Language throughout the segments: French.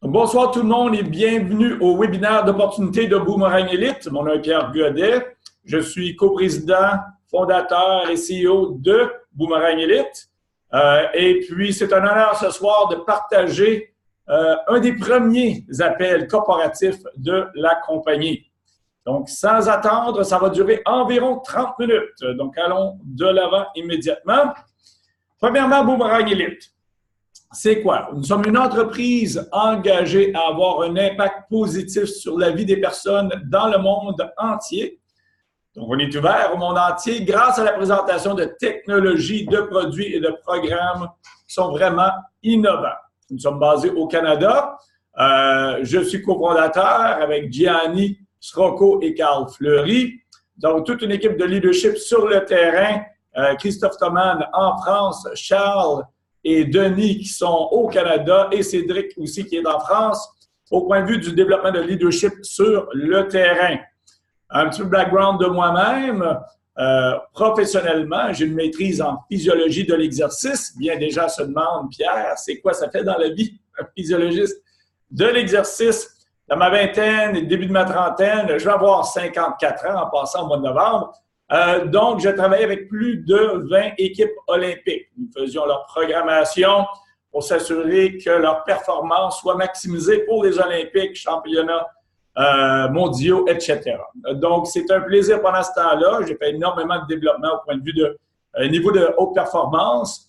Bonsoir tout le monde et bienvenue au webinaire d'opportunités de Boomerang Elite. Mon nom est Pierre Godet. Je suis coprésident, fondateur et CEO de Boomerang Elite. Et puis, c'est un honneur ce soir de partager un des premiers appels corporatifs de la compagnie. Donc, sans attendre, ça va durer environ 30 minutes. Donc, allons de l'avant immédiatement. Premièrement, Boomerang Elite. C'est quoi? Nous sommes une entreprise engagée à avoir un impact positif sur la vie des personnes dans le monde entier. Donc, on est ouvert au monde entier grâce à la présentation de technologies, de produits et de programmes qui sont vraiment innovants. Nous sommes basés au Canada. Je suis cofondateur avec Gianni Scrocco et Carl Fleury. Nous avons toute une équipe de leadership sur le terrain. Christophe Thoman en France, Charles et Denis qui sont au Canada et Cédric aussi qui est en France au point de vue du développement de leadership sur le terrain. Un petit peu de background de moi-même. Professionnellement, j'ai une maîtrise en physiologie de l'exercice. Bien des gens se demandent, Pierre, c'est quoi ça fait dans la vie, un physiologiste de l'exercice? Dans ma vingtaine et le début de ma trentaine, je vais avoir 54 ans en passant au mois de novembre. Donc, je travaillais avec plus de 20 équipes olympiques. Nous faisions leur programmation pour s'assurer que leur performance soit maximisée pour les Olympiques, championnats mondiaux, etc. Donc, c'est un plaisir pendant ce temps-là. J'ai fait énormément de développement au point de vue de niveau de haute performance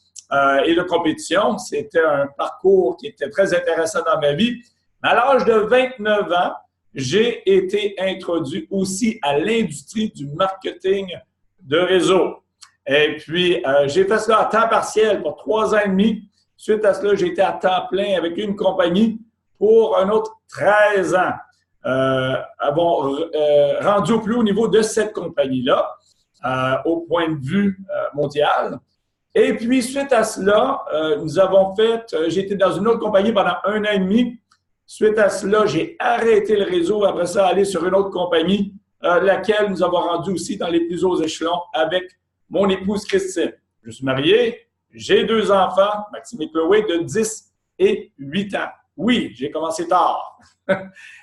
et de compétition. C'était un parcours qui était très intéressant dans ma vie. À l'âge de 29 ans, j'ai été introduit aussi à l'industrie du marketing de réseau. Et puis, j'ai fait cela à temps partiel pour 3 ans et demi. Suite à cela, j'ai été à temps plein avec une compagnie pour un autre 13 ans. Rendu au plus haut niveau de cette compagnie-là, au point de vue mondial. Et puis, suite à cela, j'ai été dans une autre compagnie pendant 1 an et demi. Suite à cela, j'ai arrêté le réseau. Après ça, aller sur une autre compagnie, laquelle nous avons rendu aussi dans les plus hauts échelons avec mon épouse Christine. Je suis marié, j'ai 2 enfants, Maxime et Chloé, de 10 et 8 ans. Oui, j'ai commencé tard.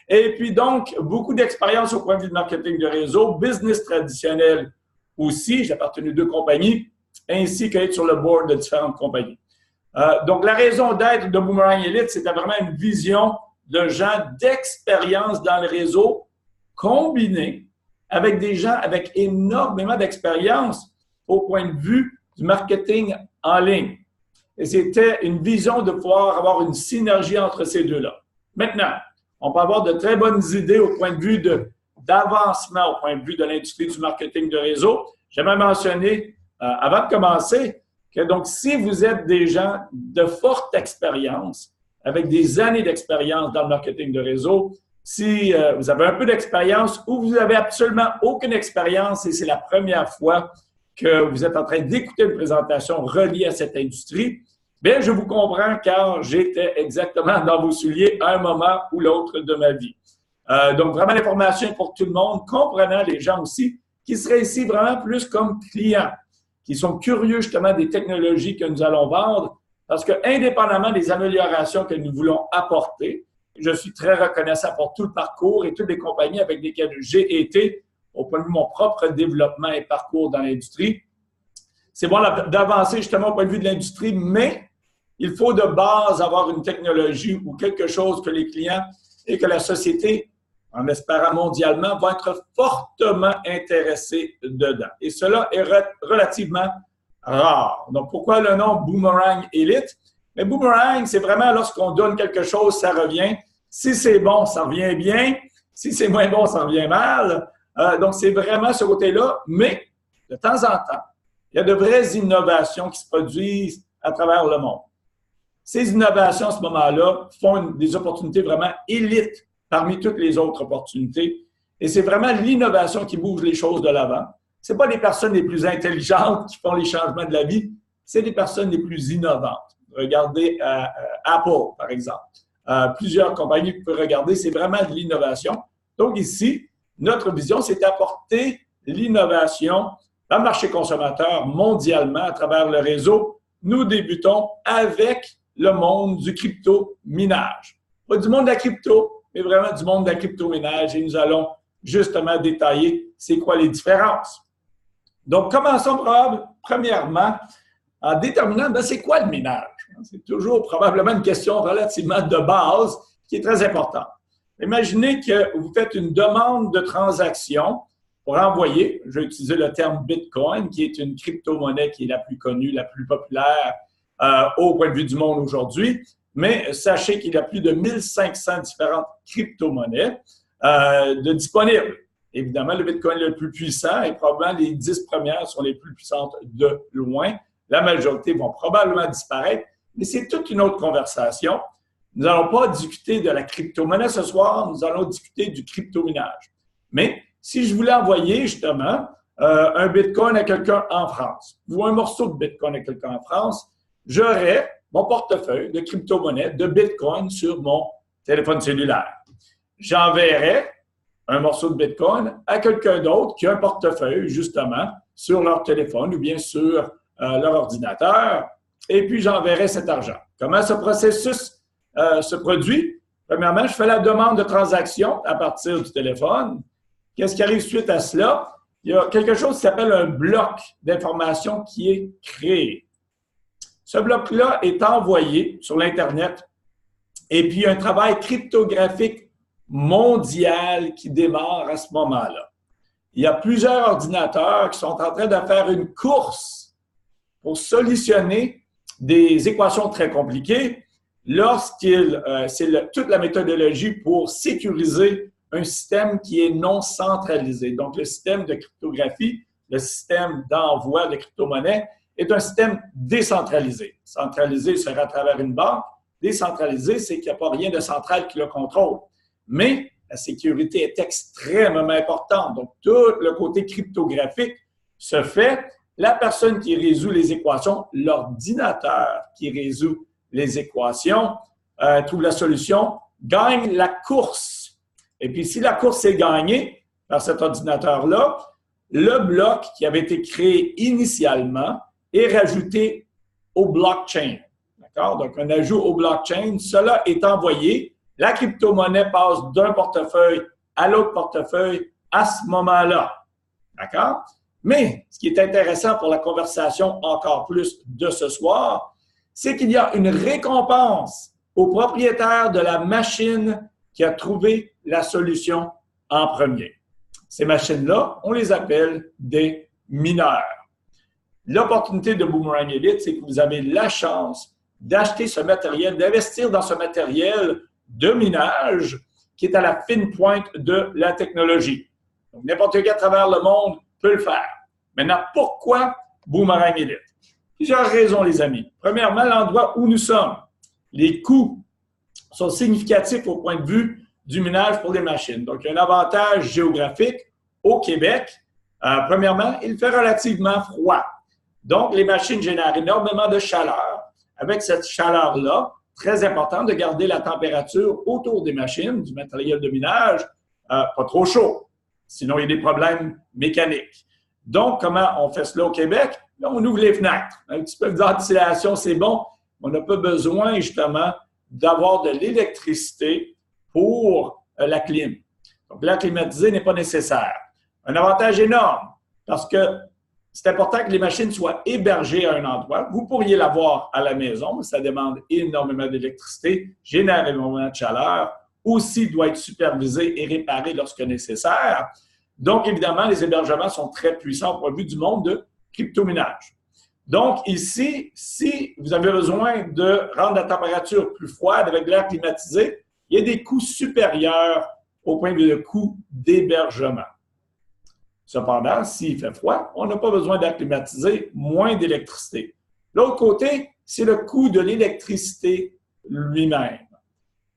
Et puis donc, beaucoup d'expérience au point de vue du marketing de réseau, business traditionnel aussi. J'ai appartenu à 2 compagnies, ainsi qu'être sur le board de différentes compagnies. Donc, la raison d'être de Boomerang Elite, c'était vraiment une vision de gens d'expérience dans le réseau combinée avec des gens avec énormément d'expérience au point de vue du marketing en ligne. Et c'était une vision de pouvoir avoir une synergie entre ces deux-là. Maintenant, on peut avoir de très bonnes idées au point de vue d'avancement, au point de vue de l'industrie du marketing de réseau. J'aimerais mentionner, avant de commencer, que donc, si vous êtes des gens de forte expérience, avec des années d'expérience dans le marketing de réseau, si vous avez un peu d'expérience ou vous n'avez absolument aucune expérience et c'est la première fois que vous êtes en train d'écouter une présentation reliée à cette industrie, bien, je vous comprends car j'étais exactement dans vos souliers à un moment ou l'autre de ma vie. Donc, vraiment, l'information est pour tout le monde, comprenant les gens aussi qui seraient ici vraiment plus comme clients, qui sont curieux justement des technologies que nous allons vendre, parce que indépendamment des améliorations que nous voulons apporter, je suis très reconnaissant pour tout le parcours et toutes les compagnies avec lesquelles j'ai été au point de vue de mon propre développement et parcours dans l'industrie. C'est bon d'avancer justement au point de vue de l'industrie, mais il faut de base avoir une technologie ou quelque chose que les clients et que la société, en espérant mondialement, vont être fortement intéressés dedans. Et cela est relativement rare. Donc, pourquoi le nom Boomerang Elite? Mais Boomerang, c'est vraiment lorsqu'on donne quelque chose, ça revient. Si c'est bon, ça revient bien. Si c'est moins bon, ça revient mal. Donc, c'est vraiment ce côté-là. Mais, de temps en temps, il y a de vraies innovations qui se produisent à travers le monde. Ces innovations, à ce moment-là, font des opportunités vraiment élites parmi toutes les autres opportunités. Et c'est vraiment l'innovation qui bouge les choses de l'avant. Ce n'est pas les personnes les plus intelligentes qui font les changements de la vie, c'est les personnes les plus innovantes. Regardez Apple, par exemple. Plusieurs compagnies que vous pouvez regarder, c'est vraiment de l'innovation. Donc ici, notre vision, c'est d'apporter l'innovation dans le marché consommateur mondialement à travers le réseau. Nous débutons avec le monde du crypto-minage. Pas du monde de la crypto, mais vraiment du monde de la crypto-ménage. Et nous allons justement détailler c'est quoi les différences. Donc, commençons premièrement en déterminant c'est quoi le minage. C'est toujours probablement une question relativement de base qui est très importante. Imaginez que vous faites une demande de transaction pour envoyer, je vais utiliser le terme Bitcoin, qui est une crypto-monnaie qui est la plus connue, la plus populaire au point de vue du monde aujourd'hui. Mais sachez qu'il y a plus de 1500 différentes crypto-monnaies de disponibles. Évidemment, le Bitcoin le plus puissant et probablement les 10 premières sont les plus puissantes de loin. La majorité vont probablement disparaître, mais c'est toute une autre conversation. Nous n'allons pas discuter de la crypto-monnaie ce soir, nous allons discuter du crypto-minage. Mais si je voulais envoyer justement un Bitcoin à quelqu'un en France ou un morceau de Bitcoin à quelqu'un en France, j'aurais mon portefeuille de crypto-monnaie de Bitcoin sur mon téléphone cellulaire. J'enverrais un morceau de Bitcoin à quelqu'un d'autre qui a un portefeuille, justement, sur leur téléphone ou bien sur leur ordinateur, et puis j'enverrai cet argent. Comment ce processus se produit? Premièrement, je fais la demande de transaction à partir du téléphone. Qu'est-ce qui arrive suite à cela? Il y a quelque chose qui s'appelle un bloc d'information qui est créé. Ce bloc-là est envoyé sur l'Internet et puis il y a un travail cryptographique mondial qui démarre à ce moment-là. Il y a plusieurs ordinateurs qui sont en train de faire une course pour solutionner des équations très compliquées c'est toute la méthodologie pour sécuriser un système qui est non centralisé. Donc, le système de cryptographie, le système d'envoi de crypto-monnaie est un système décentralisé. Centralisé serait à travers une banque. Décentralisé, c'est qu'il n'y a pas rien de central qui le contrôle. Mais la sécurité est extrêmement importante. Donc, tout le côté cryptographique se fait. La personne qui résout les équations, l'ordinateur qui résout les équations, trouve la solution, gagne la course. Et puis, si la course est gagnée par cet ordinateur-là, le bloc qui avait été créé initialement est rajouté au blockchain. D'accord? Donc, un ajout au blockchain, cela est envoyé. La crypto-monnaie passe d'un portefeuille à l'autre portefeuille à ce moment-là. D'accord? Mais ce qui est intéressant pour la conversation encore plus de ce soir, c'est qu'il y a une récompense au propriétaire de la machine qui a trouvé la solution en premier. Ces machines-là, on les appelle des mineurs. L'opportunité de Boomerang Elite, c'est que vous avez la chance d'acheter ce matériel, d'investir dans ce matériel de minage qui est à la fine pointe de la technologie. Donc, n'importe qui à travers le monde peut le faire. Maintenant, pourquoi Boomerang Elite? Plusieurs raisons, les amis. Premièrement, l'endroit où nous sommes. Les coûts sont significatifs au point de vue du minage pour les machines. Donc, il y a un avantage géographique au Québec. Premièrement, il fait relativement froid. Donc, les machines génèrent énormément de chaleur. Avec cette chaleur-là, très important de garder la température autour des machines, du matériel de minage, pas trop chaud. Sinon, il y a des problèmes mécaniques. Donc, comment on fait cela au Québec? Là, on ouvre les fenêtres. Un petit peu de ventilation, c'est bon. On n'a pas besoin, justement, d'avoir de l'électricité pour la clim. Donc, l'air climatisé n'est pas nécessaire. Un avantage énorme, parce que c'est important que les machines soient hébergées à un endroit. Vous pourriez l'avoir à la maison, mais ça demande énormément d'électricité, génère énormément de chaleur, aussi doit être supervisé et réparé lorsque nécessaire. Donc, évidemment, les hébergements sont très puissants au point de vue du monde de crypto-minage. Donc, ici, si vous avez besoin de rendre la température plus froide avec l'air climatisé, il y a des coûts supérieurs au point de vue de coût d'hébergement. Cependant, s'il fait froid, on n'a pas besoin d'air climatisé, moins d'électricité. L'autre côté, c'est le coût de l'électricité lui-même.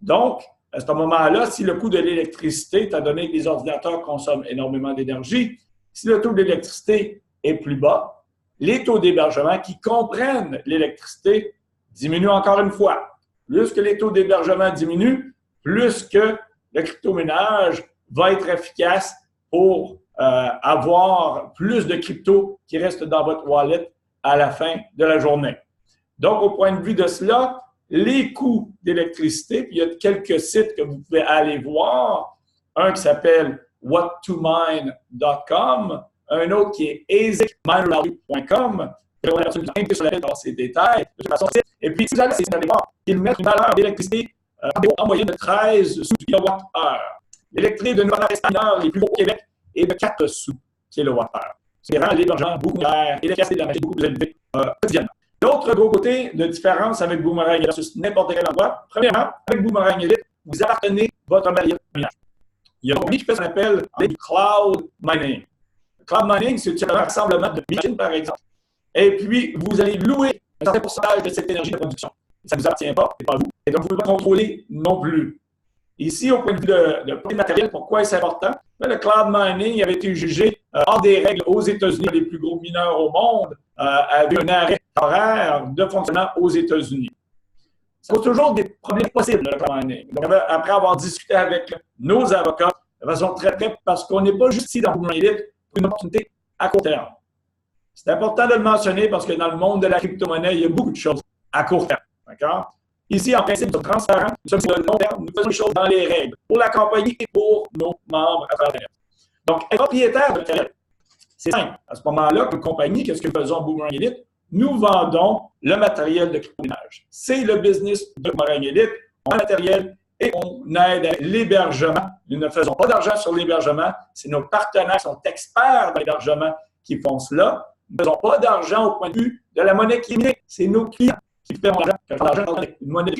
Donc, à ce moment-là, si le coût de l'électricité, étant donné que les ordinateurs consomment énormément d'énergie, si le taux d'électricité est plus bas, les taux d'hébergement qui comprennent l'électricité diminuent encore une fois. Plus que les taux d'hébergement diminuent, plus que le crypto-minage va être efficace pour avoir plus de crypto qui reste dans votre wallet à la fin de la journée. Donc, au point de vue de cela, les coûts d'électricité. Puis il y a quelques sites que vous pouvez aller voir. Un qui s'appelle whattomine.com, un autre qui est asicminervalue.com. On est absolument impressionné dans ces détails. De toute façon, et puis, si vous allez voir, ils mettent une valeur d'électricité en moyenne de 13 sous kWh. L'électricité de nos mineurs les plus hauts au Québec est de 4 sous kWh. C'est rend l'hébergement beaucoup moins cher et l'efficacité de la machine beaucoup plus élevée quotidiennement. L'autre gros côté de différence avec Boomerang versus n'importe quel endroit, premièrement, avec Boomerang Elite, vous appartenez votre matériel de minage. Il y a un compagnie qui fait ce qu'on appelle du cloud mining. Le cloud mining, c'est un rassemblement de machines, par exemple. Et puis, vous allez louer un certain pourcentage de cette énergie de production. Ça ne vous appartient pas, c'est pas vous. Et donc, vous ne pouvez pas contrôler non plus. Ici, au point de vue de matériel, pourquoi est-ce important? Le cloud mining avait été jugé hors des règles aux États-Unis. Les plus gros mineurs au monde avaient un arrêt horaire de fonctionnement aux États-Unis. Ça pose toujours des problèmes possibles, le cloud mining. Donc, après avoir discuté avec nos avocats de façon très près, parce qu'on n'est pas juste ici dans Boomerang Elite pour une opportunité à court terme. C'est important de le mentionner parce que dans le monde de la crypto-monnaie, il y a beaucoup de choses à court terme. D'accord? Ici, en principe, nous sommes transparents, nous sommes sur le long terme, nous faisons les choses dans les règles, pour la compagnie et pour nos membres à travers. Donc, être propriétaire de matériel, c'est simple. À ce moment-là, comme compagnie, qu'est-ce que nous faisons à Boomerang Elite? Nous vendons le matériel de crypto-minage. C'est le business de Boomerang Elite. On vend le matériel et on aide à l'hébergement. Nous ne faisons pas d'argent sur l'hébergement. C'est nos partenaires qui sont experts dans l'hébergement qui font cela. Nous ne faisons pas d'argent au point de vue de la monnaie qui est minée. C'est nos clients qui font l'argent. Quand l'argent dans une monnaie,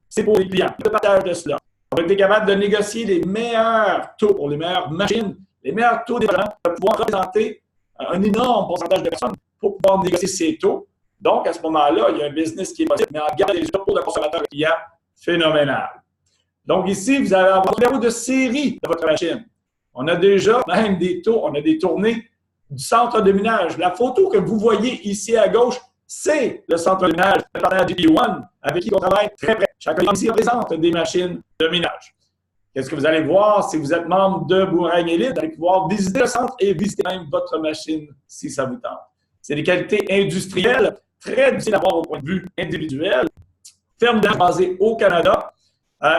c'est pour les clients. Le partage de cela. On va être capable de négocier les meilleurs taux pour les meilleures machines, les meilleurs taux d'hébergement pour pouvoir représenter un énorme pourcentage de personnes pour pouvoir négocier ces taux. Donc, à ce moment-là, il y a un business qui est possible, mais en gardant les résultats pour le consommateur client, phénoménal. Donc, ici, vous allez avoir un numéro de série de votre machine. On a déjà même des taux, on a des tournées du centre de minage. La photo que vous voyez ici à gauche, c'est le centre de minage, le partenaire GP1, avec qui on travaille très près. Chacun ici représente des machines de minage. Qu'est-ce que vous allez voir si vous êtes membre de Boomerang Elite? Vous allez pouvoir visiter le centre et visiter même votre machine si ça vous tente. C'est des qualités industrielles, très difficiles à voir au point de vue individuel. Ferme d'âge basée au Canada.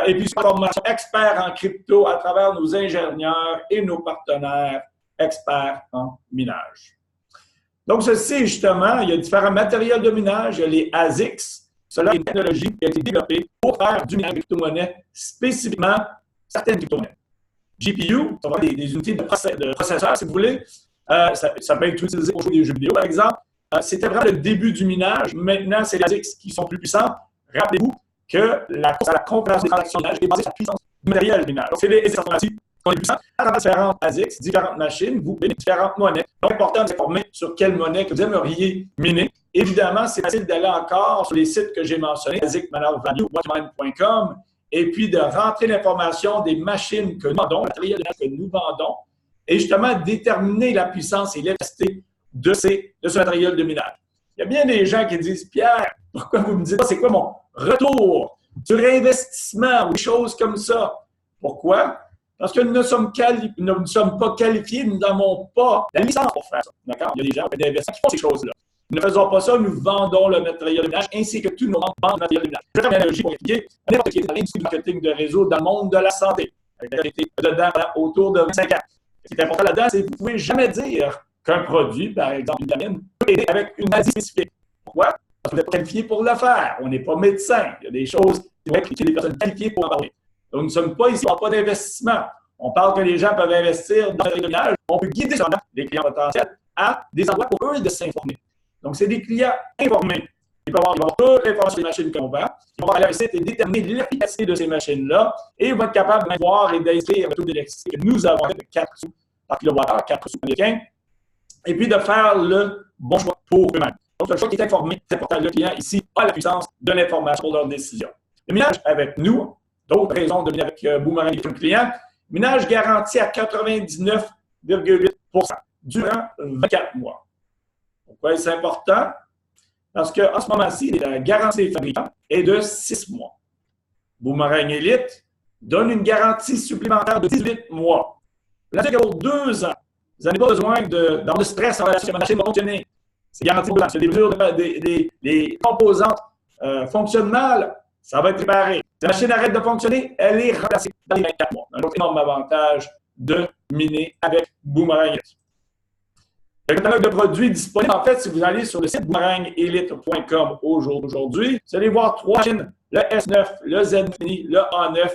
Et puis, formation expert en crypto à travers nos ingénieurs et nos partenaires experts en minage. Donc, ceci, justement, il y a différents matériels de minage. Il y a les ASICs. Cela est une technologie qui a été développée pour faire du minage de crypto-monnaie, spécifiquement certaines crypto-monnaies. GPU, ça va être des unités de processeurs, si vous voulez. Ça peut être utilisé pour jouer des jeux vidéo, par exemple. C'était vraiment le début du minage. Maintenant, c'est les ASICs qui sont plus puissants. Rappelez-vous que la compréhension des transactions de minage est basée sur la puissance du matériel de minage. Donc, c'est les informations qui sont les puissants. À travers différentes ASICs, différentes machines, vous avez différentes monnaies. Donc, c'est important de s'informer sur quelle monnaie que vous aimeriez miner. Évidemment, c'est facile d'aller encore sur les sites que j'ai mentionnés, asicminervalue, whattomine.com, et puis de rentrer l'information des machines que nous vendons, le matériel de minage que nous vendons, et justement déterminer la puissance et l'efficacité de ce matériel de minage. Il y a bien des gens qui disent « Pierre, pourquoi vous me dites pas c'est quoi mon retour sur investissement ou des choses comme ça? » Pourquoi? Parce que nous ne sommes pas qualifiés, nous n'avons pas la licence pour faire ça. D'accord? Il y a des gens des investisseurs qui font ces choses-là. Nous ne faisons pas ça, nous vendons le matériel de minage ainsi que tous nos membres vendent le matériel de minage. Je vais faire une analogie pour expliquer n'importe qui est dans l'industrie du marketing de réseau dans le monde de la santé. Avec la été dedans autour de 25 ans. Ce qui est important là-dedans, c'est que vous ne pouvez jamais dire qu'un produit, par exemple une vitamine, peut aider avec une maladie spécifique. Pourquoi? Parce que vous n'êtes pas qualifié pour le faire. On n'est pas médecin. Il y a des choses qui vont être des personnes qualifiées pour en parler. Donc, nous ne sommes pas ici, on ne parle pas d'investissement. On parle que les gens peuvent investir dans le minage. On peut guider seulement les clients potentiels à des endroits pour eux de s'informer. Donc, c'est des clients informés. Ils vont avoir toute l'information des machines qu'on vend. Ils vont aller à un site et déterminer l'efficacité de ces machines-là. Et ils vont être capables de voir et d'inscrire le taux d'électricité que nous avons fait de 4 sous par kilowattheure, 4 sous américains. Et puis de faire le bon choix pour eux-mêmes. Donc, le choix qui est informé, c'est important. Le client, ici, a la puissance de l'information pour leur décision. Le minage avec nous, d'autres raisons de miner avec Boomerang et le client, minage garanti à 99,8% durant 24 mois. Pourquoi est-ce important? Parce qu'en ce moment-ci, la garantie des fabricants est de 6 mois. Boomerang Elite donne une garantie supplémentaire de 18 mois. Là, c'est pour 2 ans. Vous n'avez pas besoin d'avoir de stress en relation avec la machine va fonctionner. C'est garanti pour 2 ans. Si les mesures, les composantes fonctionnent mal, ça va être réparé. Si la machine arrête de fonctionner, elle est remplacée dans les 24 mois. Un autre énorme avantage de miner avec Boomerang Elite. Le catalogue de produits disponible, en fait, si vous allez sur le site boomerangelite.com aujourd'hui, vous allez voir 3 machines, le S9, le Z9 Mini, le A9,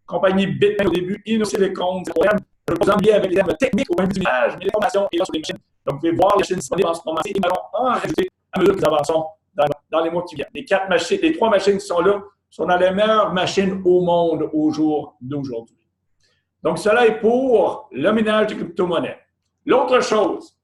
compagnie Bitmain au début, InnoSilicon, je ne vais pas vous ennuyer avec les termes techniques au point de vue du minage, mais l'information est là sur les machines. Donc, vous pouvez voir les machines disponibles en ce moment et nous allons en rajouter à mesure que nous avançons dans les mois qui viennent. Les 3 machines qui sont là sont dans les meilleures machines au monde au jour d'aujourd'hui. Donc, cela est pour le minage de crypto-monnaies. L'autre chose,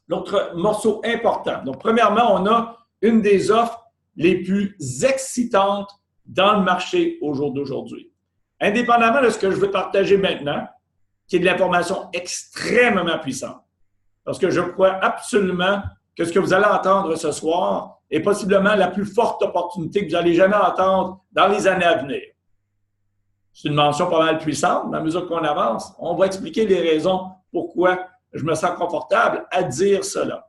l'autre morceau important. Donc, premièrement, on a une des offres les plus excitantes dans le marché au jour d'aujourd'hui. Indépendamment de ce que je veux partager maintenant, qui est de l'information extrêmement puissante, parce que je crois absolument que ce que vous allez entendre ce soir est possiblement la plus forte opportunité que vous n'allez jamais entendre dans les années à venir. C'est une mention pas mal puissante, mais à mesure qu'on avance, on va expliquer les raisons pourquoi je me sens confortable à dire cela.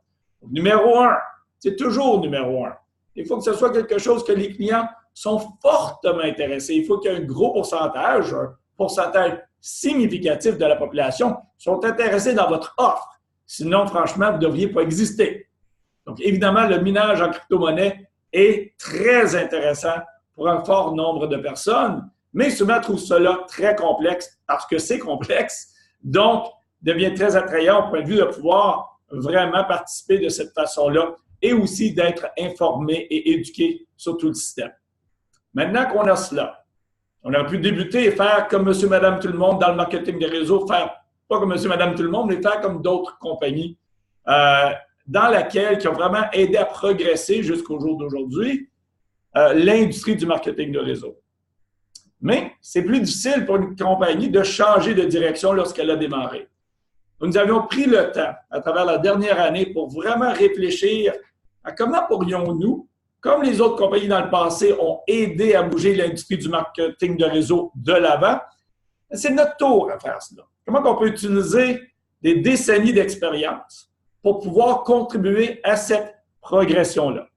Numéro 1, c'est toujours numéro 1. Il faut que ce soit quelque chose que les clients sont fortement intéressés. Il faut qu'il y ait un gros pourcentage, un pourcentage significatif de la population sont intéressés dans votre offre. Sinon, franchement, vous ne devriez pas exister. Donc, évidemment, le minage en crypto-monnaie est très intéressant pour un fort nombre de personnes, mais souvent trouvent cela très complexe parce que c'est complexe. Donc, devient très attrayant au point de vue de pouvoir vraiment participer de cette façon-là et aussi d'être informé et éduqué sur tout le système. Maintenant qu'on a cela, on aurait pu débuter et faire comme monsieur, madame, tout le monde dans le marketing des réseaux, faire pas comme monsieur, madame, tout le monde, mais faire comme d'autres compagnies dans laquelle qui ont vraiment aidé à progresser jusqu'au jour d'aujourd'hui l'industrie du marketing de réseau. Mais c'est plus difficile pour une compagnie de changer de direction lorsqu'elle a démarré. Nous avions pris le temps, à travers la dernière année, pour vraiment réfléchir à comment pourrions-nous, comme les autres compagnies dans le passé ont aidé à bouger l'industrie du marketing de réseau de l'avant, c'est notre tour à faire cela. Comment on peut utiliser des décennies d'expérience pour pouvoir contribuer à cette progression-là.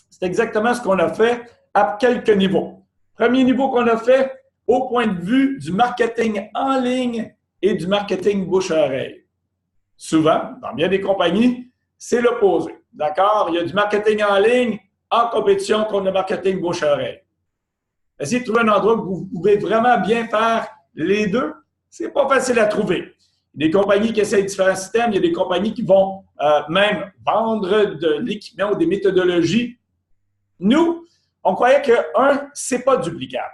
C'est exactement ce qu'on a fait à quelques niveaux. Premier niveau qu'on a fait, au point de vue du marketing en ligne et du marketing bouche-à-oreille. Souvent, dans bien des compagnies, c'est l'opposé. D'accord? Il y a du marketing en ligne en compétition contre le marketing bouche-à-oreille. Essayez de trouver un endroit où vous pouvez vraiment bien faire les deux. C'est pas facile à trouver. Il y a des compagnies qui essaient différents systèmes. Il y a des compagnies qui vont même vendre de l'équipement ou des méthodologies. Nous, on croyait que, c'est pas duplicable.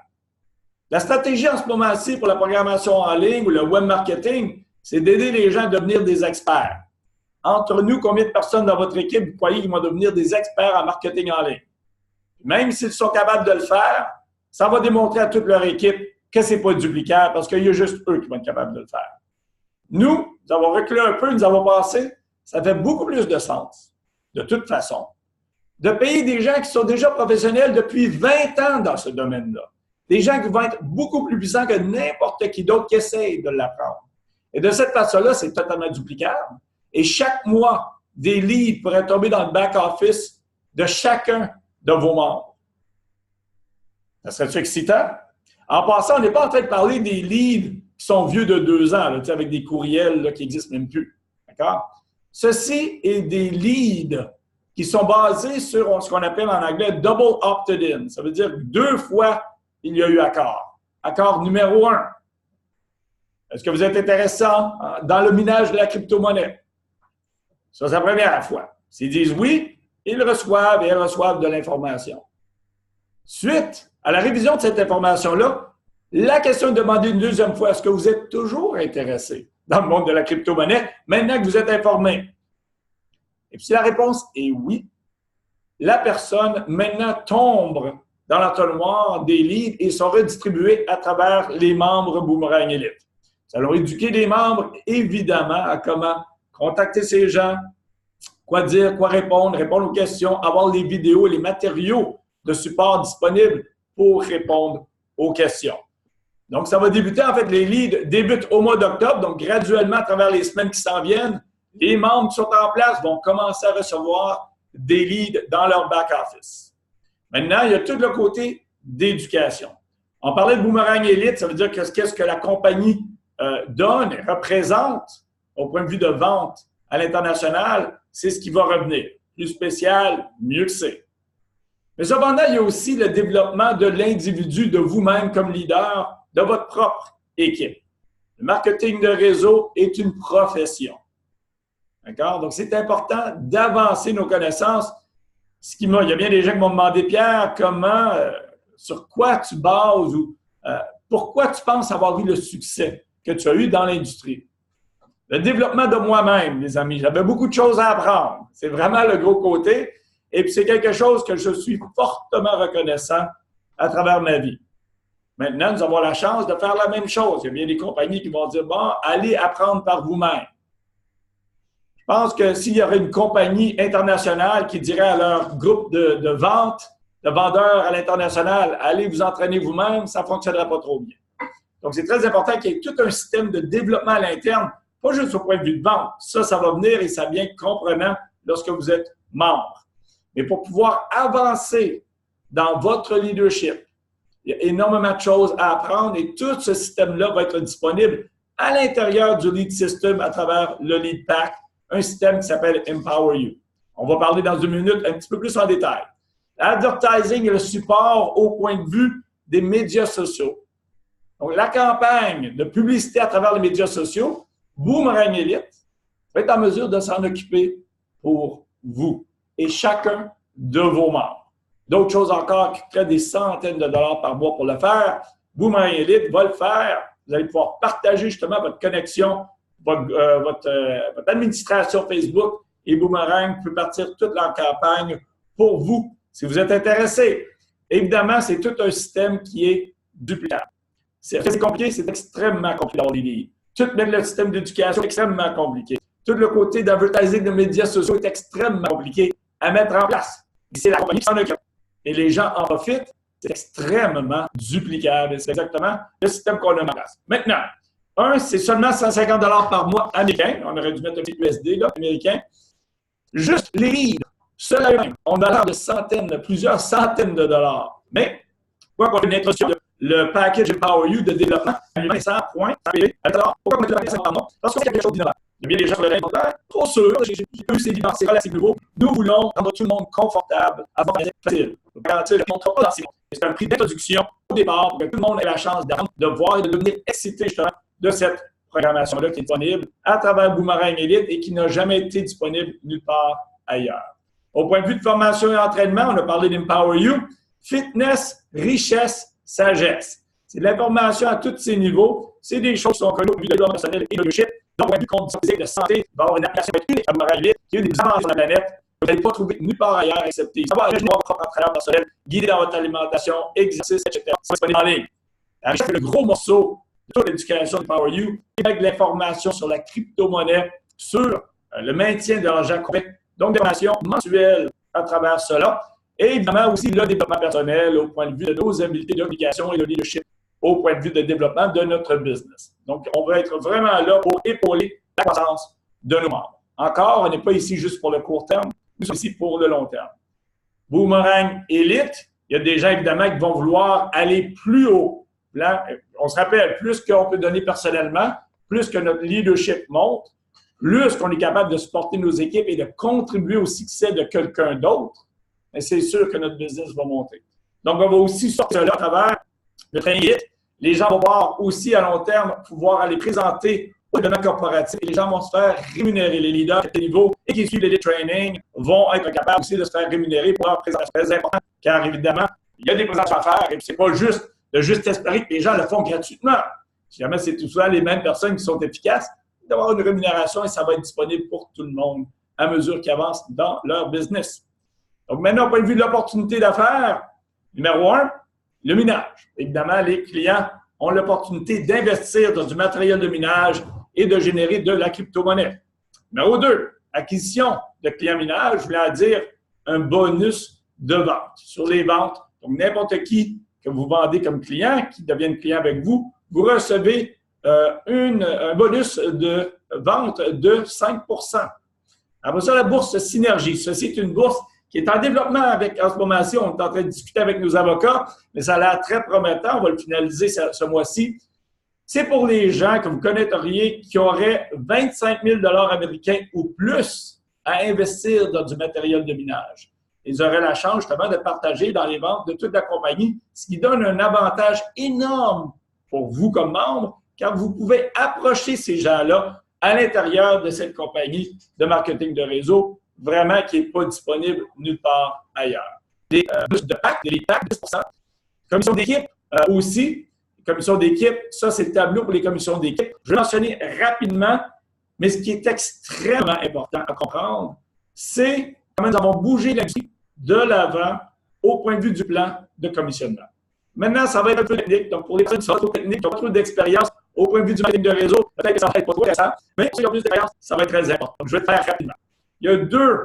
La stratégie en ce moment-ci pour la programmation en ligne ou le web marketing, c'est d'aider les gens à devenir des experts. Entre nous, combien de personnes dans votre équipe vous croyez qu'ils vont devenir des experts en marketing en ligne? Même s'ils sont capables de le faire, ça va démontrer à toute leur équipe que ce n'est pas duplicable parce qu'il y a juste eux qui vont être capables de le faire. Nous avons reculé un peu, nous avons pensé, ça fait beaucoup plus de sens, de toute façon, de payer des gens qui sont déjà professionnels depuis 20 ans dans ce domaine-là. Des gens qui vont être beaucoup plus puissants que n'importe qui d'autre qui essaye de l'apprendre. Et de cette façon-là, c'est totalement duplicable. Et chaque mois, des leads pourraient tomber dans le back-office de chacun de vos membres. Ça serait-tu excitant? En passant, on n'est pas en train de parler des leads qui sont vieux de 2 ans, là, avec des courriels là, qui n'existent même plus. D'accord? Ceci est des leads qui sont basés sur ce qu'on appelle en anglais « double opted-in ». Ça veut dire 2 fois il y a eu accord. Accord numéro 1. Est-ce que vous êtes intéressant dans le minage de la crypto-monnaie? Ça, c'est la première fois. S'ils disent oui, ils reçoivent et elles reçoivent de l'information. Suite à la révision de cette information-là, la question est demandée une deuxième fois, est-ce que vous êtes toujours intéressé dans le monde de la crypto-monnaie maintenant que vous êtes informé? Et puis si la réponse est oui, la personne maintenant tombe dans l'entonnoir des leads et sont redistribués à travers les membres Boomerang Elite. Nous allons éduquer les membres, évidemment, à comment contacter ces gens, quoi dire, quoi répondre, répondre aux questions, avoir les vidéos et les matériaux de support disponibles pour répondre aux questions. Donc, ça va débuter, en fait, les leads débutent au mois d'octobre, donc graduellement, à travers les semaines qui s'en viennent, les membres qui sont en place vont commencer à recevoir des leads dans leur back-office. Maintenant, il y a tout le côté d'éducation. On parlait de Boomerang Elite, ça veut dire que qu'est-ce que la compagnie donne, représente au point de vue de vente à l'international, c'est ce qui va revenir. Plus spécial, mieux que c'est. Mais cependant, il y a aussi le développement de l'individu, de vous-même comme leader, de votre propre équipe. Le marketing de réseau est une profession. D'accord? Donc, c'est important d'avancer nos connaissances. Il y a bien des gens qui m'ont demandé, Pierre, comment, sur quoi tu bases ou pourquoi tu penses avoir eu le succès que tu as eu dans l'industrie? Le développement de moi-même, les amis. J'avais beaucoup de choses à apprendre. C'est vraiment le gros côté. Et puis, c'est quelque chose que je suis fortement reconnaissant à travers ma vie. Maintenant, nous avons la chance de faire la même chose. Il y a bien des compagnies qui vont dire, bon, allez apprendre par vous-même. Je pense que s'il y aurait une compagnie internationale qui dirait à leur groupe de vente, de vendeurs à l'international, allez vous entraîner vous-même, ça ne fonctionnerait pas trop bien. Donc, c'est très important qu'il y ait tout un système de développement à l'interne, pas juste au point de vue de vente. Ça va venir et ça vient comprenant lorsque vous êtes membre. Mais pour pouvoir avancer dans votre leadership, il y a énormément de choses à apprendre et tout ce système-là va être disponible à l'intérieur du Lead System à travers le Lead Pack, un système qui s'appelle Empower You. On va parler dans une minute un petit peu plus en détail. L'advertising et le support au point de vue des médias sociaux. Donc, la campagne de publicité à travers les médias sociaux, Boomerang Elite, va être en mesure de s'en occuper pour vous et chacun de vos membres. D'autres choses encore qui coûteraient des centaines de dollars par mois pour le faire, Boomerang Elite va le faire. Vous allez pouvoir partager justement votre connexion, votre administration Facebook et Boomerang peut partir toute leur campagne pour vous si vous êtes intéressé. Évidemment, c'est tout un système qui est duplicable. C'est compliqué, c'est extrêmement compliqué d'avoir des leads. Tout le système d'éducation est extrêmement compliqué. Tout le côté d'advertising de médias sociaux est extrêmement compliqué à mettre en place. C'est la compagnie qui s'en occupe. Et les gens en profitent. C'est extrêmement duplicable. C'est exactement le système qu'on a mis en place. Maintenant, c'est seulement 150 $ par mois américain. On aurait dû mettre un petit USD là, américain. Juste les leads, cela on a l'air de centaines, plusieurs centaines de dollars. Mais, pourquoi on a une introduction le package Empower You de développement à 100 points, alors, pourquoi on a le package par mois? Parce que c'est quelque chose d'innovant. Il y a bien des gens qui le répondent, trop sûr, j'ai eu ces leads, c'est relativement nouveau. Nous voulons rendre tout le monde confortable, avoir un facile. Garantir le montre pas dans ces mots. C'est un prix d'introduction au départ pour que tout le monde ait la chance de voir et de devenir excité justement de cette programmation-là qui est disponible à travers Boomerang Elite et qui n'a jamais été disponible nulle part ailleurs. Au point de vue de formation et entraînement, on a parlé d'Empower You, fitness, richesse, sagesse. C'est de l'information à tous ces niveaux. C'est des choses qui sont connues au niveau de développement personnel et de leadership. Donc, au point de vue condition physique, de santé, il va y avoir une application unique à Boomerang Elite qui est une des avantages de la planète. Vous n'allez pas trouver nulle part ailleurs excepté. Ça va avoir votre propre entraîneur personnel, guidé dans votre alimentation, exercice, etc. C'est disponible en ligne. Avec le gros morceau de toute l'éducation de Power You, avec de l'information sur la crypto-monnaie, sur le maintien de l'argent complet. Donc, des formations mensuelles à travers cela. Et évidemment aussi le développement personnel au point de vue de nos habiletés d'application et de leadership au point de vue de développement de notre business. Donc, on va être vraiment là pour épauler la croissance de nos membres. Encore, on n'est pas ici juste pour le court terme, nous sommes ici pour le long terme. Boomerang Elite, il y a des gens évidemment qui vont vouloir aller plus haut. Là, on se rappelle, plus qu'on peut donner personnellement, plus que notre leadership monte, plus qu'on est capable de supporter nos équipes et de contribuer au succès de quelqu'un d'autre, c'est sûr que notre business va monter. Donc, on va aussi sortir là à travers le training Elite. Les gens vont pouvoir aussi à long terme pouvoir aller présenter au événement corporatif et les gens vont se faire rémunérer. Les leaders à tel niveau et qui suivent les training vont être capables aussi de se faire rémunérer pour leur présentation. C'est très important car évidemment, il y a des présentations à faire et c'est pas juste de juste espérer que les gens le font gratuitement. Si jamais c'est tout souvent les mêmes personnes qui sont efficaces, d'avoir une rémunération et ça va être disponible pour tout le monde à mesure qu'ils avancent dans leur business. Donc maintenant, au point de vue de l'opportunité d'affaires, numéro 1, le minage. Évidemment, les clients ont l'opportunité d'investir dans du matériel de minage et de générer de la crypto-monnaie. Numéro 2, acquisition de clients minage, je voulais dire un bonus de vente sur les ventes. Donc, n'importe qui que vous vendez comme client, qui devienne client avec vous, vous recevez un bonus de vente de 5 %. Après ça, la bourse Synergie. Ceci est une bourse qui est en développement en ce moment-ci. On est en train de discuter avec nos avocats, mais ça a l'air très promettant. On va le finaliser ce mois-ci. C'est pour les gens que vous connaîtriez qui auraient 25 000 américains ou plus à investir dans du matériel de minage. Ils auraient la chance justement de partager dans les ventes de toute la compagnie, ce qui donne un avantage énorme pour vous comme membre, car vous pouvez approcher ces gens-là à l'intérieur de cette compagnie de marketing de réseau, vraiment qui n'est pas disponible nulle part ailleurs. Les bourses de PAC, les PAC, 10%. Commission d'équipe aussi. Commission d'équipe, ça, c'est le tableau pour les commissions d'équipe. Je vais mentionner rapidement, mais ce qui est extrêmement important à comprendre, c'est comment nous avons bougé l'industrie de l'avant au point de vue du plan de commissionnement. Maintenant, ça va être un peu technique. Donc, pour les personnes qui sont trop techniques, qui ont trop d'expérience au point de vue du marketing de réseau, peut-être que ça va être pas trop récent, mais pour ceux qui ont plus d'expérience, ça va être très important. Donc, je vais le faire rapidement. Il y a 2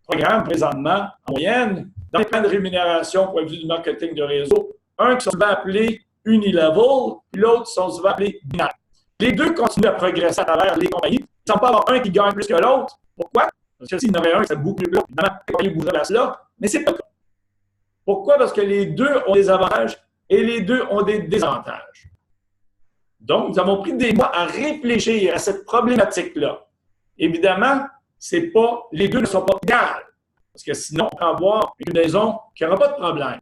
programmes présentement, en moyenne, dans les plans de rémunération au point de vue du marketing de réseau. Un qui sont souvent appelés unilevel, puis l'autre sont souvent appelés binaires. Les 2 continuent à progresser à travers les compagnies. Il ne semble pas avoir un qui gagne plus que l'autre. Pourquoi? Parce que s'il y en avait un, c'est beaucoup plus gros. Évidemment, les compagnies bougeraient vers cela, mais c'est pas le cas. Pourquoi? Parce que les 2 ont des avantages et les 2 ont des désavantages. Donc, nous avons pris des mois à réfléchir à cette problématique-là. Évidemment, les 2 ne sont pas égales. Parce que sinon, on peut avoir une maison qui n'aura pas de problème.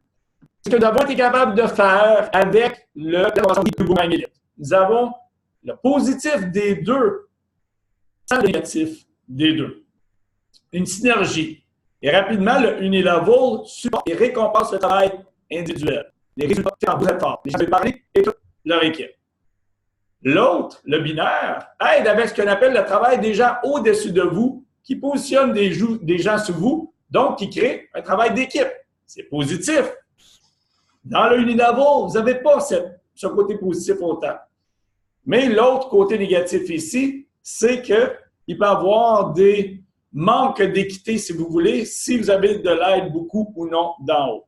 C'est que nous avons été capables de faire avec le plan de Google Elite. Nous avons le positif des 2 sans le négatif des 2. Une synergie. Et rapidement, le unilevel supporte et récompense le travail individuel. Les résultats quand vous êtes forts. Les gens veulent parler et toute leur équipe. L'autre, le binaire, aide avec ce qu'on appelle le travail des gens au-dessus de vous, qui positionne des gens sous vous, donc qui crée un travail d'équipe. C'est positif. Dans le unilevel, vous n'avez pas ce côté positif autant. Mais l'autre côté négatif ici, c'est qu'il peut y avoir des manques d'équité, si vous voulez, si vous avez de l'aide beaucoup ou non d'en haut.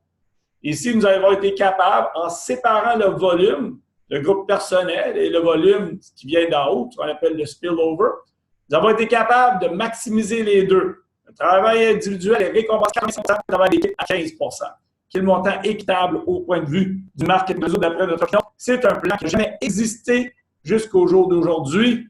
Ici, nous avons été capables, en séparant le volume, le groupe personnel et le volume qui vient d'en haut, ce qu'on appelle le spillover, nous avons été capables de maximiser les 2. Le travail individuel est récompensé à 45%, le travail d'équipe à 15%, qui est le montant équitable au point de vue du marketing réseau d'après notre opinion. C'est un plan qui n'a jamais existé jusqu'au jour d'aujourd'hui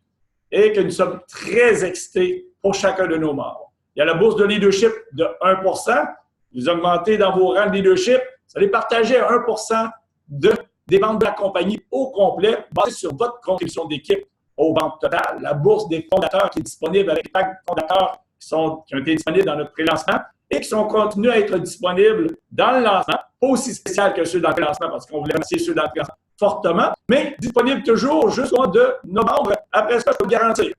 et que nous sommes très excités pour chacun de nos membres. Il y a la bourse de leadership de 1%. Vous augmentez dans vos rangs de leadership, vous allez partager 1% des ventes de la compagnie au complet, basé sur votre contribution d'équipe aux ventes totales. La bourse des fondateurs qui est disponible avec les packs fondateurs qui ont été disponibles dans notre pré-lancement et qui sont continués à être disponibles dans le lancement, pas aussi spécial que ceux dans le lancement parce qu'on voulait remercier ceux dans le lancement fortement, mais disponibles toujours jusqu'au mois de novembre. Après ça, je peux vous garantir.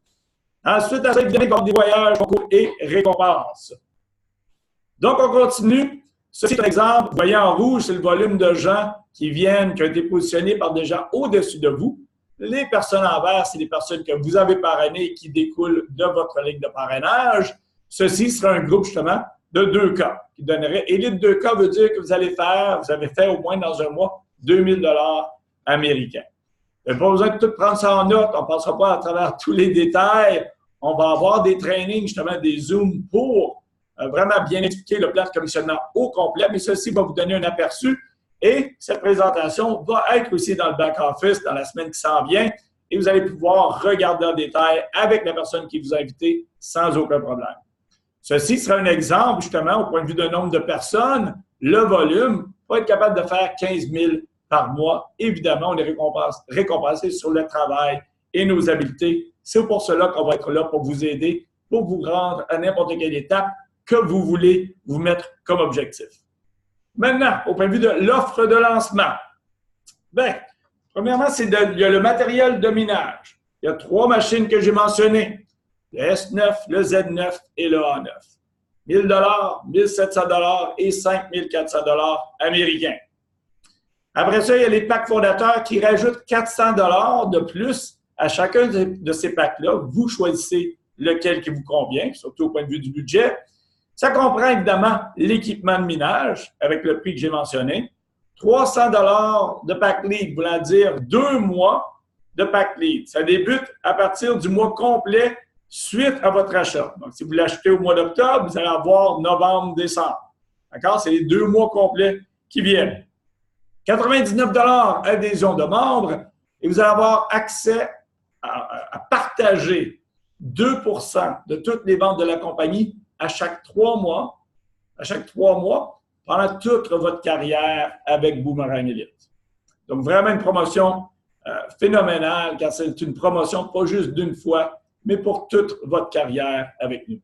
Ensuite, à ça, évidemment, il va y avoir des voyages, concours et récompenses. Donc, on continue. Ceci est un exemple. Vous voyez en rouge, c'est le volume de gens qui ont été positionnés par des gens au-dessus de vous. Les personnes en vert, c'est les personnes que vous avez parrainées et qui découlent de votre ligne de parrainage. Ceci sera un groupe, justement, de 2 cas qui donnerait. Et les 2 cas veut dire que vous avez fait au moins dans un mois 2 000 américains. Il n'y a pas besoin de tout prendre ça en note. On ne passera pas à travers tous les détails. On va avoir des trainings, justement, des Zooms pour vraiment bien expliquer le plan de commissionnement au complet. Mais ceci va vous donner un aperçu. Et cette présentation va être aussi dans le back-office dans la semaine qui s'en vient. Et vous allez pouvoir regarder en détail avec la personne qui vous a invité sans aucun problème. Ceci sera un exemple, justement, au point de vue d'un nombre de personnes. Le volume va être capable de faire 15 000 par mois. Évidemment, on est récompensé sur le travail et nos habiletés. C'est pour cela qu'on va être là pour vous aider, pour vous rendre à n'importe quelle étape que vous voulez vous mettre comme objectif. Maintenant, au point de vue de l'offre de lancement, bien, premièrement, il y a le matériel de minage. Il y a 3 machines que j'ai mentionnées, le S9, le Z9 et le A9. 1 000 $, 1 700 $ et 5 400 $ américains. Après ça, il y a les packs fondateurs qui rajoutent 400 $ de plus à chacun de ces packs-là. Vous choisissez lequel qui vous convient, surtout au point de vue du budget. Ça comprend évidemment l'équipement de minage avec le prix que j'ai mentionné. 300 $ de pack lead, voulant dire 2 mois de pack lead. Ça débute à partir du mois complet suite à votre achat. Donc, si vous l'achetez au mois d'octobre, vous allez avoir novembre, décembre. D'accord? C'est les 2 mois complets qui viennent. 99 $ adhésion de membres et vous allez avoir accès à partager 2 % de toutes les ventes de la compagnie à chaque 3 mois, pendant toute votre carrière avec Boomerang Elite. Donc, vraiment une promotion phénoménale, car c'est une promotion pas juste d'une fois, mais pour toute votre carrière avec nous.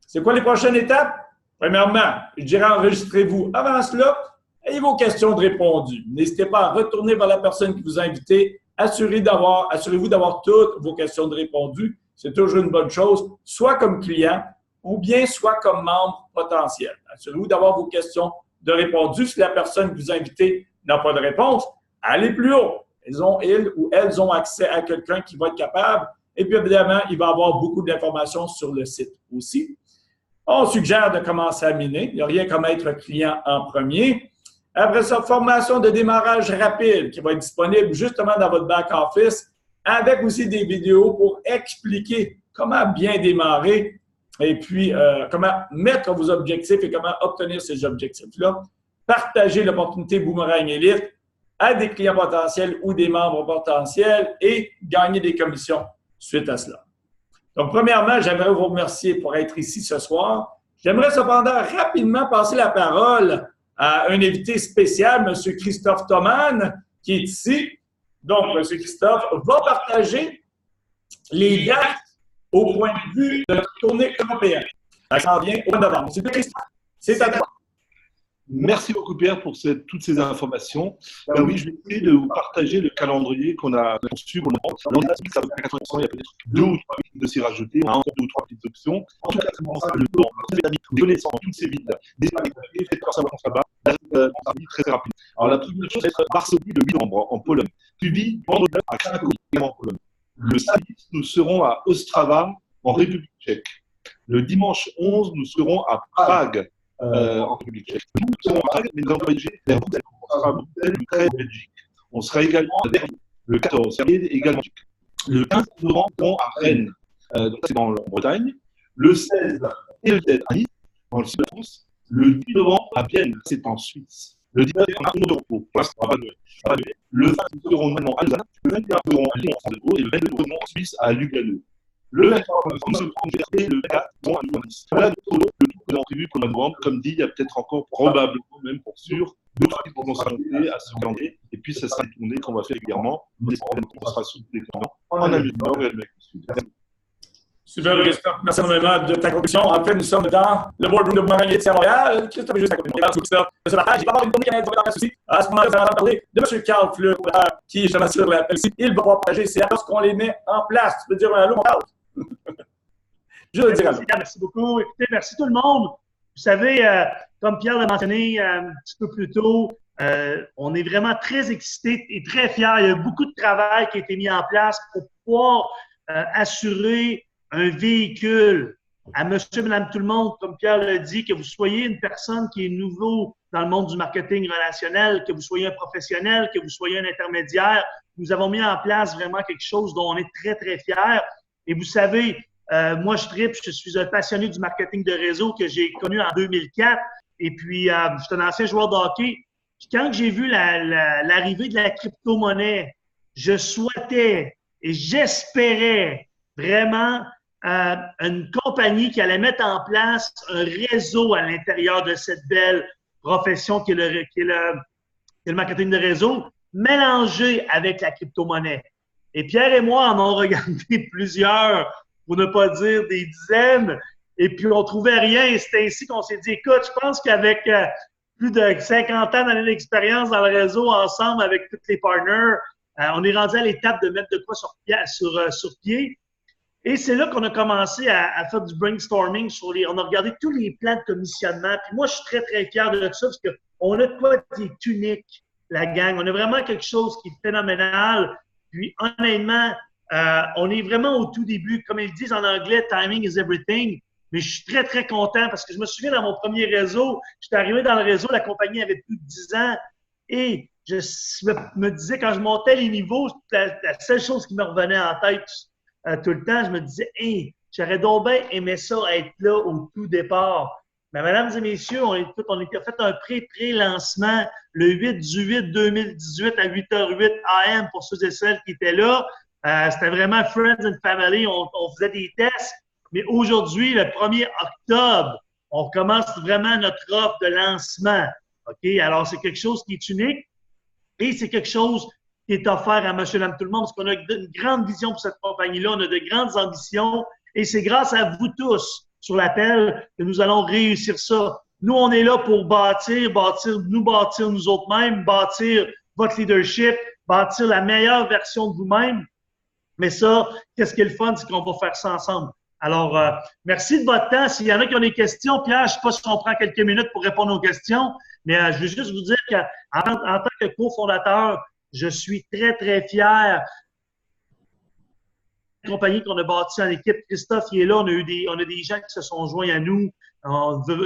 C'est quoi les prochaines étapes? Premièrement, je dirais enregistrez-vous. Avant cela, ayez vos questions de répondues. N'hésitez pas à retourner vers la personne qui vous a invité. Assurez-vous d'avoir toutes vos questions de répondues. C'est toujours une bonne chose, soit comme client ou bien soit comme membre potentiel. Assurez-vous d'avoir vos questions de répondues. Si la personne qui vous a invité n'a pas de réponse, allez plus haut. Ils ont accès à quelqu'un qui va être capable. Et puis, évidemment, il va y avoir beaucoup d'informations sur le site aussi. On suggère de commencer à miner. Il n'y a rien comme être client en premier. Après ça, formation de démarrage rapide qui va être disponible justement dans votre back-office avec aussi des vidéos pour expliquer comment bien démarrer et puis comment mettre vos objectifs et comment obtenir ces objectifs-là. Partager l'opportunité Boomerang Elite à des clients potentiels ou des membres potentiels et gagner des commissions suite à cela. Donc, premièrement, j'aimerais vous remercier pour être ici ce soir. J'aimerais cependant rapidement passer la parole à un invité spécial, M. Christophe Thoman, qui est ici. Donc, M. Christophe va partager les dates au point de vue de la tournée européenne. Ça s'en vient au mois de novembre. C'est Christophe, c'est à toi. Merci beaucoup, Pierre, pour toutes ces informations. Oui, je vais essayer de vous partager le calendrier qu'on a conçu pour le moment. Ça va faire 80%, il y a peut-être 2 ou 3 villes de s'y rajouter, 2 ou 3 petites options. En tout cas, c'est le plan, les amis, connaissant toutes ces villes, des amis, faites faire ça là-bas, très rapide. Alors, la première chose, c'est Varsovie le 8 novembre en Pologne. Puis, vendredi à Cracovie, également en Pologne. Le samedi, nous serons à Ostrava, en République tchèque. Le dimanche 11, nous serons à Prague. En République tchèque. Nous serons à Prague, mais nous allons voyager vers Bruxelles. On sera à Bruxelles, le 13 Belgique. On sera également à Berlin, le 14 également. Le 15 novembre, nous serons à Rennes, donc c'est en Bretagne. Le 16 et le 17 à Nice, dans le sud de la France. Le 10 novembre à Vienne, c'est en Suisse. Le 19 à Tour de Repos, pour l'instant, pas de. Le 20, nous serons maintenant à Lausanne. Le 21, nous serons à Lyon, en France, et le 22, nous serons en Suisse, à Lugano. Le 23, nous serons en Liberté, le 24, nous serons à Nice. Voilà le tour que nous avons prévu pour le novembre. Comme dit, il y a peut-être encore, probablement, même pour sûr, 2 ou 3 qui vont s'ajouter à ce calendrier. Et puis, ça sera une tournée qu'on va faire régulièrement. On sera sur tous les plans, en Amérique du Nord et en Amérique du Sud. Super, Christophe. Merci énormément de ta contribution. En fait, nous sommes dans le boardroom de Boomerang Elite à Montréal. Christophe est juste à côté de moi. Christophe, il va y avoir une tournée canadienne dans aussi. À ce moment-là, vous allez entendre parler de M. Carl Fleur, qui est justement sur la ici. Il va pouvoir partager. C'est lorsqu'on les met en place. Tu peux dire allô, mon Carl? Je veux dire allô. Merci beaucoup. Écoutez, merci tout le monde. Vous savez, comme Pierre l'a mentionné un petit peu plus tôt, on est vraiment très excités et très fiers. Il y a beaucoup de travail qui a été mis en place pour pouvoir assurer un véhicule à monsieur, madame, tout le monde, comme Pierre l'a dit, que vous soyez une personne qui est nouveau dans le monde du marketing relationnel, que vous soyez un professionnel, que vous soyez un intermédiaire. Nous avons mis en place vraiment quelque chose dont on est très, très fiers. Et vous savez, moi, je suis un passionné du marketing de réseau que j'ai connu en 2004. Et puis, je suis un ancien joueur de hockey. Puis quand j'ai vu l'arrivée de la crypto-monnaie, je souhaitais et j'espérais vraiment une compagnie qui allait mettre en place un réseau à l'intérieur de cette belle profession qui est le marketing de réseau, mélangé avec la crypto-monnaie. Et Pierre et moi en avons regardé plusieurs, pour ne pas dire des dizaines, et puis on trouvait rien. Et c'est ainsi qu'on s'est dit, écoute, je pense qu'avec plus de 50 ans d'années d'expérience dans le réseau, ensemble avec tous les partners, on est rendu à l'étape de mettre de quoi sur pied. Et c'est là qu'on a commencé à faire du brainstorming on a regardé tous les plans de commissionnement. Puis moi, je suis très, très fier de ça parce qu'on a de quoi qui est unique, la gang. On a vraiment quelque chose qui est phénoménal. Puis honnêtement, on est vraiment au tout début. Comme ils disent en anglais, timing is everything. Mais je suis très, très content parce que je me souviens dans mon premier réseau, j'étais arrivé dans le réseau, la compagnie avait plus de 10 ans et je me disais, quand je montais les niveaux, la seule chose qui me revenait en tête tout le temps, je me disais, hey, j'aurais donc bien aimé ça être là au tout départ. Mais mesdames et messieurs, on a fait un pré-lancement le 8/8/2018 à 8h08 AM pour ceux et celles qui étaient là. C'était vraiment Friends and Family. On faisait des tests. Mais aujourd'hui, le 1er octobre, on commence vraiment notre offre de lancement. OK? Alors, c'est quelque chose qui est unique et c'est quelque chose qui est offert à monsieur, madame, tout le monde parce qu'on a une grande vision pour cette compagnie-là. On a de grandes ambitions et c'est grâce à vous tous sur l'appel que nous allons réussir ça. Nous, on est là pour bâtir nous autres-mêmes, bâtir votre leadership, bâtir la meilleure version de vous-même. Mais ça, qu'est-ce qui est le fun, c'est qu'on va faire ça ensemble. Alors, merci de votre temps. S'il y en a qui ont des questions, Pierre, je ne sais pas si on prend quelques minutes pour répondre aux questions, mais je veux juste vous dire qu'en tant que cofondateur, je suis très, très fier compagnie qu'on a bâtie en équipe. Christophe, il est là. On a des gens qui se sont joints à nous.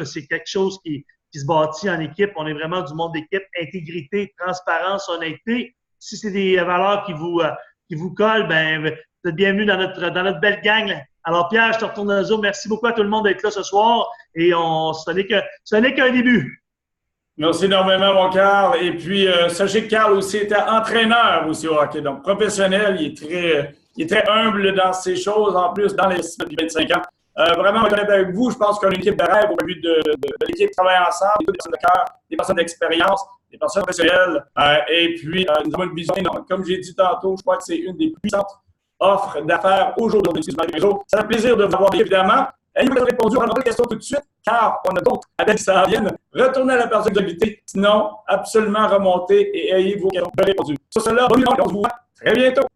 C'est quelque chose qui se bâtit en équipe. On est vraiment du monde d'équipe. Intégrité, transparence, honnêteté. Si c'est des valeurs qui vous collent, ben, vous êtes bienvenus dans notre belle gang. Là. Alors, Pierre, je te retourne dans le Zoom. Merci beaucoup à tout le monde d'être là ce soir. Et ce n'est qu'un début. Merci énormément, mon Carl. Et puis, sachez que Carl aussi était entraîneur aussi au hockey. Donc, professionnel, il est très humble dans ces choses. En plus, dans les 25 ans. Vraiment, on est avec vous. Je pense qu'on a une équipe de rêve au but de l'équipe travailler ensemble, des personnes de cœur, des personnes d'expérience, des personnes professionnelles. Et puis, nous avons une vision énorme. Comme j'ai dit tantôt, je crois que c'est une des puissantes offres d'affaires aujourd'hui sur le réseau. Ça fait plaisir de vous avoir, évidemment. Ayez vous avez répondu, on a des questions tout de suite, car on a d'autres avec qui ça en vienne. Retournez à la personne d'activité, sinon, absolument remontez et ayez vos questions répondues. Sur cela, bonne nuit, on se voit très bientôt.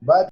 Bye.